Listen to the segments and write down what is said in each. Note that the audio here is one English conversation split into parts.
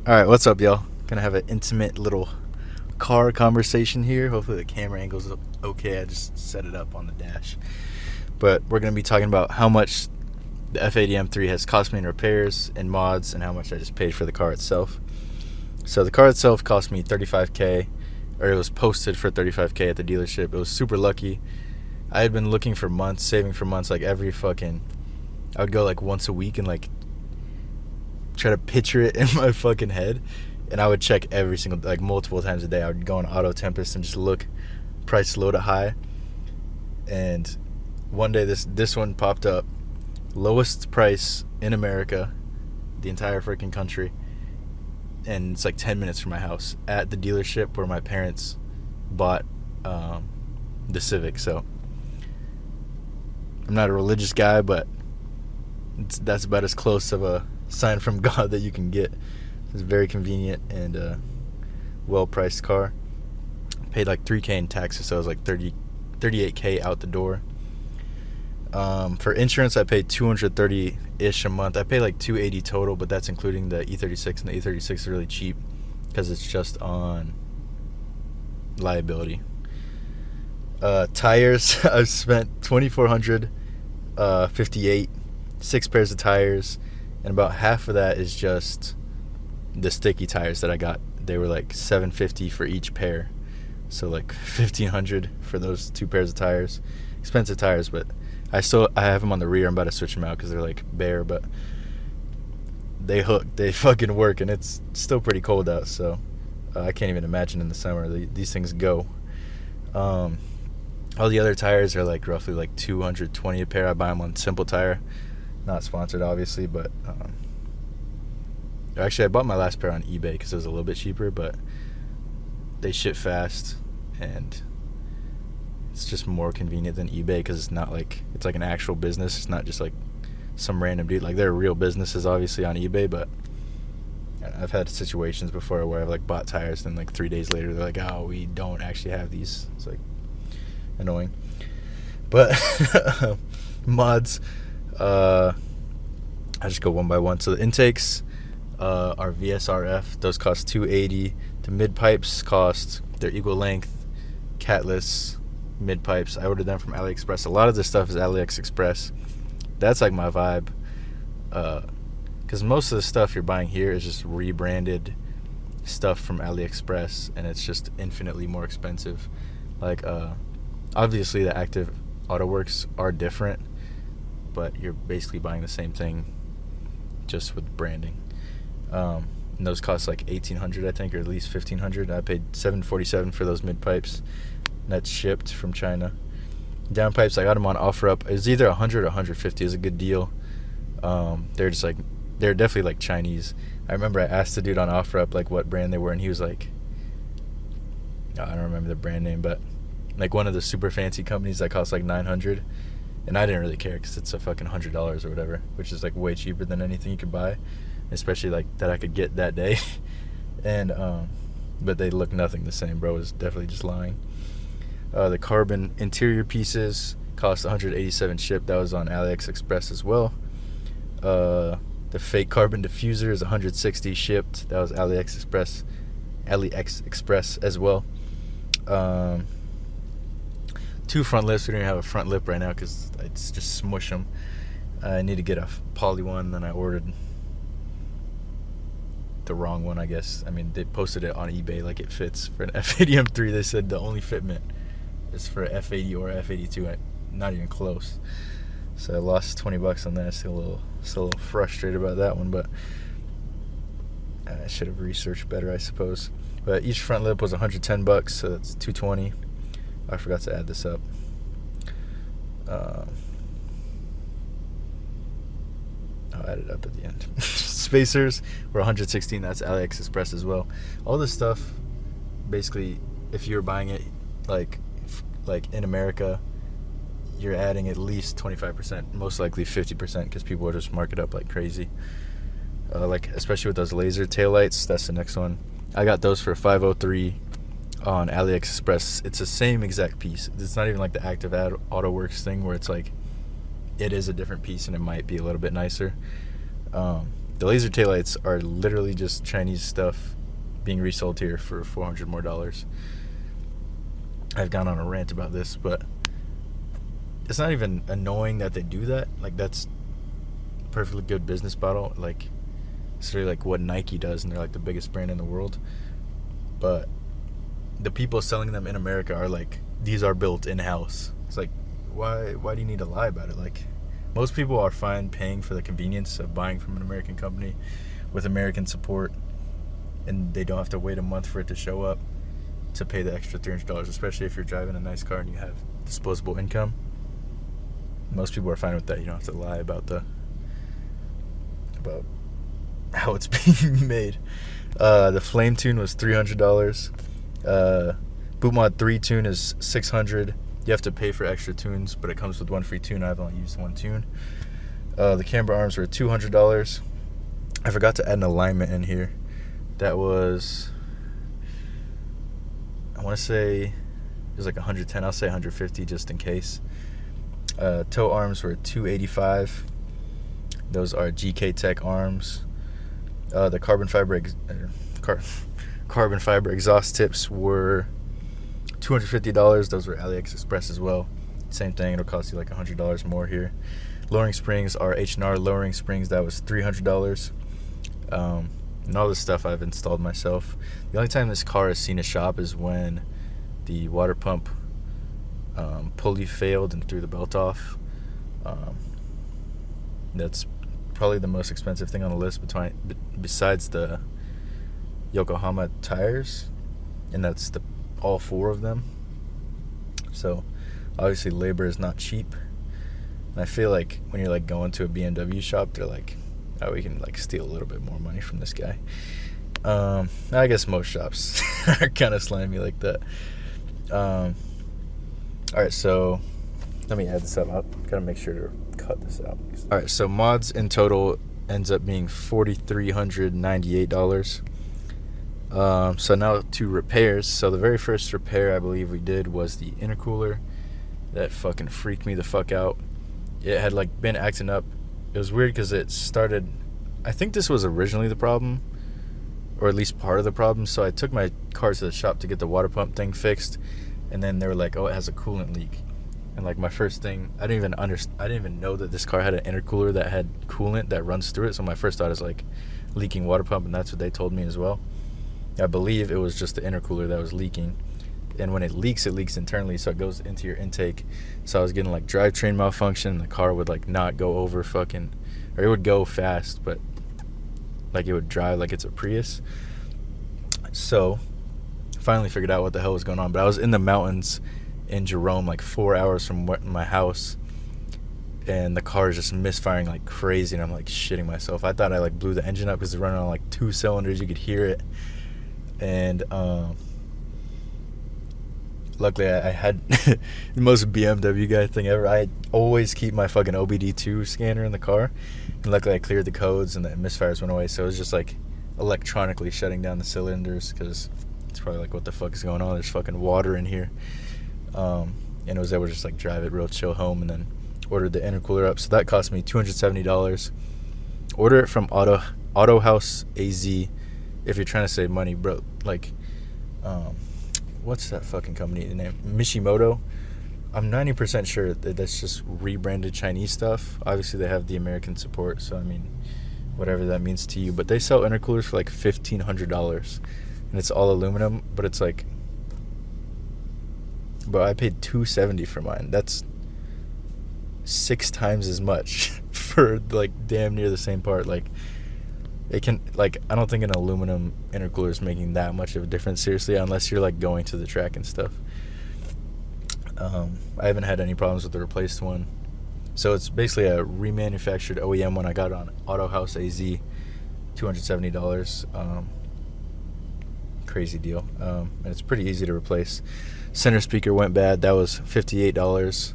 All right, what's up, y'all? Gonna have an intimate little car conversation here. Hopefully, the camera angle's okay. I just set it up on the dash. But we're gonna be talking about how much the F80 M3 has cost me in repairs and mods, and how much I just paid for the car itself. So the car itself cost me $35K, or it was posted for $35K at the dealership. It was super lucky. I had been looking for months, saving for months, like I would go like once a week and like try to picture it in my fucking head, and I would check every single, like multiple times a day. I would go on Auto Tempest and just look, price load it high, and one day this one popped up, lowest price in America, the entire freaking country, and it's like 10 minutes from my house at the dealership where my parents bought the Civic. So I'm not a religious guy, but that's about as close of a sign from God that you can get. It's a very convenient and well-priced car. Paid like $3K in taxes, so it was like $38K out the door. For insurance, I paid $230-ish a month. I pay like $280 total, but that's including the E36, and the E36 is really cheap because it's just on liability. Tires, I've spent $2,458, 6 pairs of tires, and about half of that is just the sticky tires that I got. They were like $750 for each pair, so like $1,500 for those 2 pairs of tires. Expensive tires, but I have them on the rear. I'm about to switch them out because they're like bare, but they fucking work, and it's still pretty cold out, so I can't even imagine in the summer. These things go. All the other tires are like roughly like $220 a pair. I buy them on Simple Tire. Not sponsored, obviously, but actually I bought my last pair on eBay because it was a little bit cheaper, but they ship fast, and it's just more convenient than eBay because it's like an actual business. It's not just like some random dude. Like, there are real businesses obviously on eBay, but I've had situations before where I've like bought tires and like 3 days later they're like, oh, we don't actually have these. It's like annoying. But mods, I just go one by one. So the intakes are VSRF. Those cost $280. The mid pipes cost their equal length, catless mid pipes. I ordered them from AliExpress. A lot of this stuff is AliExpress. That's like my vibe, because most of the stuff you're buying here is just rebranded stuff from AliExpress, and it's just infinitely more expensive. Like obviously the Active Auto Works are different, but you're basically buying the same thing just with branding. And those cost like $1,800, I think, or at least $1,500. I paid $747 for those mid pipes. That's shipped from China. Down pipes, I got them on OfferUp. It was either $100 or $150. Is a good deal. They're definitely like Chinese. I remember I asked the dude on OfferUp like what brand they were, and he was like, I don't remember the brand name, but like one of the super fancy companies that cost like $900. And I didn't really care because it's a fucking $100 or whatever, which is like way cheaper than anything you could buy, especially like that I could get that day. And but they look nothing the same. Bro was definitely just lying. The carbon interior pieces cost $187 shipped. That was on AliExpress as well. The fake carbon diffuser is $160 shipped. That was AliExpress as well. 2 front lifts. We don't even have a front lip right now because I just smush them. I need to get a poly one. Then I ordered the wrong one, I guess. I mean, they posted it on eBay like it fits for an F80 M3. They said the only fitment is for F80 or F82. Not even close. So I lost $20 on that. Still a little frustrated about that one, but I should have researched better, I suppose. But each front lip was $110, so that's $220. I forgot to add this up. I'll add it up at the end. Spacers were $116. That's AliExpress as well. All this stuff, basically, if you're buying it like in America, you're adding at least 25%, most likely 50%, because people will just mark it up like crazy. Like especially with those laser taillights. That's the next one. I got those for $503 on AliExpress. It's the same exact piece. It's not even like the Active Auto Works thing where it's like it is a different piece and it might be a little bit nicer. The laser taillights are literally just Chinese stuff being resold here for $400 more. I've gone on a rant about this, but it's not even annoying that they do that. Like, that's a perfectly good business model. Like, it's really like what Nike does, and they're like the biggest brand in the world. But the people selling them in America are like, these are built in-house. It's like, why do you need to lie about it? Like, most people are fine paying for the convenience of buying from an American company with American support, and they don't have to wait a month for it to show up to pay the extra $300, especially if you're driving a nice car and you have disposable income. Most people are fine with that. You don't have to lie about how it's being made. The Flame Tune was $300. Boot Mod 3 tune is $600. You have to pay for extra tunes, but it comes with one free tune. I've only used one tune. The camber arms were $200. I forgot to add an alignment in here. That was, I want to say it was like 110. I'll say 150 just in case. Toe arms were $285. Those are GK Tech arms. The carbon fiber exhaust tips were $250. Those were AliExpress as well. Same thing. It'll cost you like $100 more here. Lowering springs are H&R lowering springs. That was $300. And all this stuff I've installed myself. The only time this car has seen a shop is when the water pump pulley failed and threw the belt off. That's probably the most expensive thing on the list besides the Yokohama tires, and that's all four of them. So obviously labor is not cheap, and I feel like when you're like going to a BMW shop, they're like, oh, we can like steal a little bit more money from this guy. I guess most shops are kind of slimy like that. Alright, so let me add this up. I've got to make sure to cut this out. Alright, so mods in total ends up being $4,398. So now to repairs. So the very first repair I believe we did was the intercooler. That fucking freaked me the fuck out. It had like been acting up. It was weird because it started, I think this was originally the problem, or at least part of the problem. So I took my car to the shop to get the water pump thing fixed, and then they were like, oh, it has a coolant leak. And like my first thing, I didn't even know that this car had an intercooler that had coolant that runs through it. So my first thought is like leaking water pump, and that's what they told me as well. I believe it was just the intercooler that was leaking, and when it leaks internally, so it goes into your intake. So I was getting like drivetrain malfunction. The car would like not go over fucking, or it would go fast, but like it would drive like it's a Prius. So finally figured out what the hell was going on. But I was in the mountains in Jerome, like 4 hours from my house, and the car is just misfiring like crazy, and I'm like shitting myself. I thought I like blew the engine up because it's running on like 2 cylinders. You could hear it. And luckily I had the most BMW guy thing ever. I always keep my fucking OBD2 scanner in the car, and luckily I cleared the codes and the misfires went away. So it was just like electronically shutting down the cylinders, because it's probably like, what the fuck is going on? There's fucking water in here. And I was able to just like drive it real chill home, and then ordered the intercooler up. So that cost me $270. Order it from Auto House AZ if you're trying to save money, bro. Like, what's that fucking company name? Mishimoto. I'm 90% sure that that's just rebranded Chinese stuff. Obviously, they have the American support, so I mean, whatever that means to you. But they sell intercoolers for like $1,500, and it's all aluminum. But it's like, but I paid $270 for mine. That's 6 times as much for like damn near the same part. Like, it can, like, I don't think an aluminum intercooler is making that much of a difference, seriously, unless you're like going to the track and stuff. I haven't had any problems with the replaced one. So it's basically a remanufactured OEM one. I got it on Auto House AZ, $270. Crazy deal. And it's pretty easy to replace. Center speaker went bad. That was $58.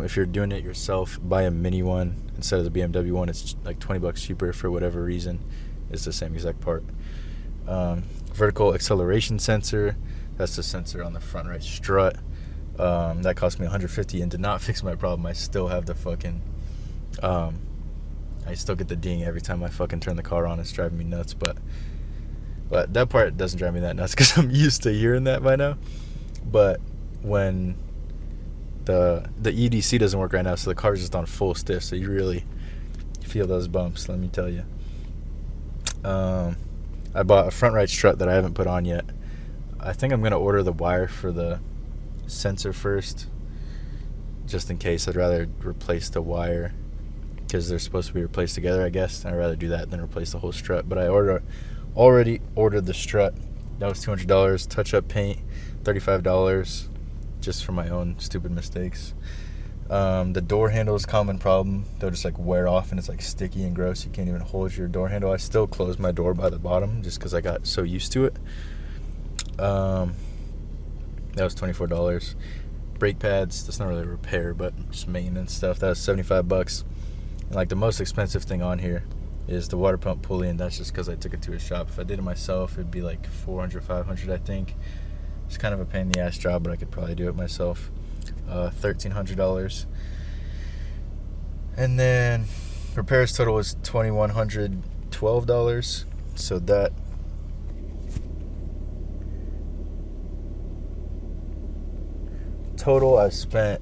If you're doing it yourself, buy a mini one instead of the BMW one. It's like $20 cheaper for whatever reason. It's the same exact part. Vertical acceleration sensor. That's the sensor on the front right strut. That cost me $150 and did not fix my problem. I still have the fucking I still get the ding every time I fucking turn the car on. It's driving me nuts, but that part doesn't drive me that nuts because I'm used to hearing that by now. But when the EDC doesn't work right now, so the car's just on full stiff, so you really feel those bumps, let me tell you. I bought a front right strut that I haven't put on yet. I think I'm going to order the wire for the sensor first, just in case. I'd rather replace the wire because they're supposed to be replaced together, I guess. I'd rather do that than replace the whole strut. But I already ordered the strut. That was $200. Touch-up paint, $35, just for my own stupid mistakes. The door handle is a common problem. They'll just like wear off and it's like sticky and gross. You can't even hold your door handle. I still close my door by the bottom just because I got so used to it. That was $24. Brake pads, that's not really a repair, but just maintenance stuff. That was $75. And like the most expensive thing on here is the water pump pulley, and that's just because I took it to a shop. If I did it myself, it'd be like $400, $500, I think. It's kind of a pain in the ass job, but I could probably do it myself. $1,300. And then repairs total was $2,112. So that total, I spent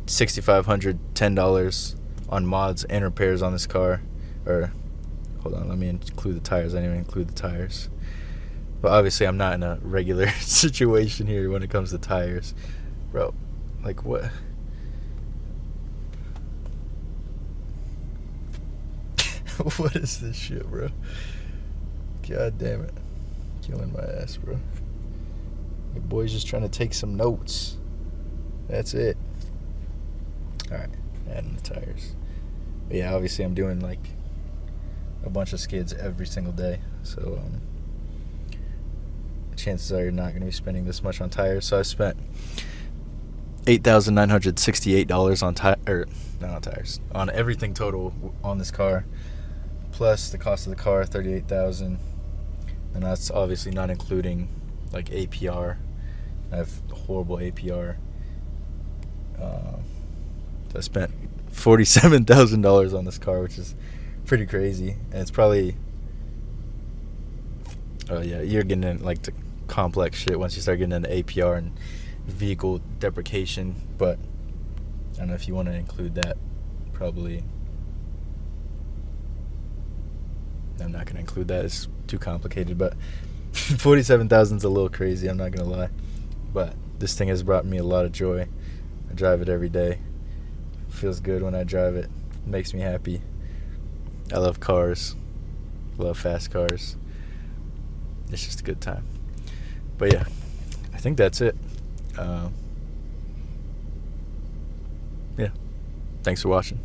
$6,510 on mods and repairs on this car. Or hold on, let me include the tires. I didn't even include the tires. But obviously I'm not in a regular situation here when it comes to tires. Bro, like what? What is this shit, bro? God damn it. Killing my ass, bro. Your boy's just trying to take some notes. That's it. Alright, adding the tires. But yeah, obviously I'm doing like a bunch of skids every single day. So chances are you're not going to be spending this much on tires. So I spent $8,968 on not on tires, on everything total on this car, plus the cost of the car, $38,000, and that's obviously not including like APR. I have horrible APR. So I spent $47,000 on this car, which is pretty crazy, and it's probably you're getting in like the complex shit once you start getting into APR and vehicle depreciation, but I don't know if you want to include that. Probably I'm not going to include that. It's too complicated, but $47,000 is a little crazy, I'm not going to lie. But this thing has brought me a lot of joy. I drive it every day. It feels good when I drive it. It makes me happy. I love cars. I love fast cars. It's just a good time. But yeah, I think that's it. Yeah. Thanks for watching.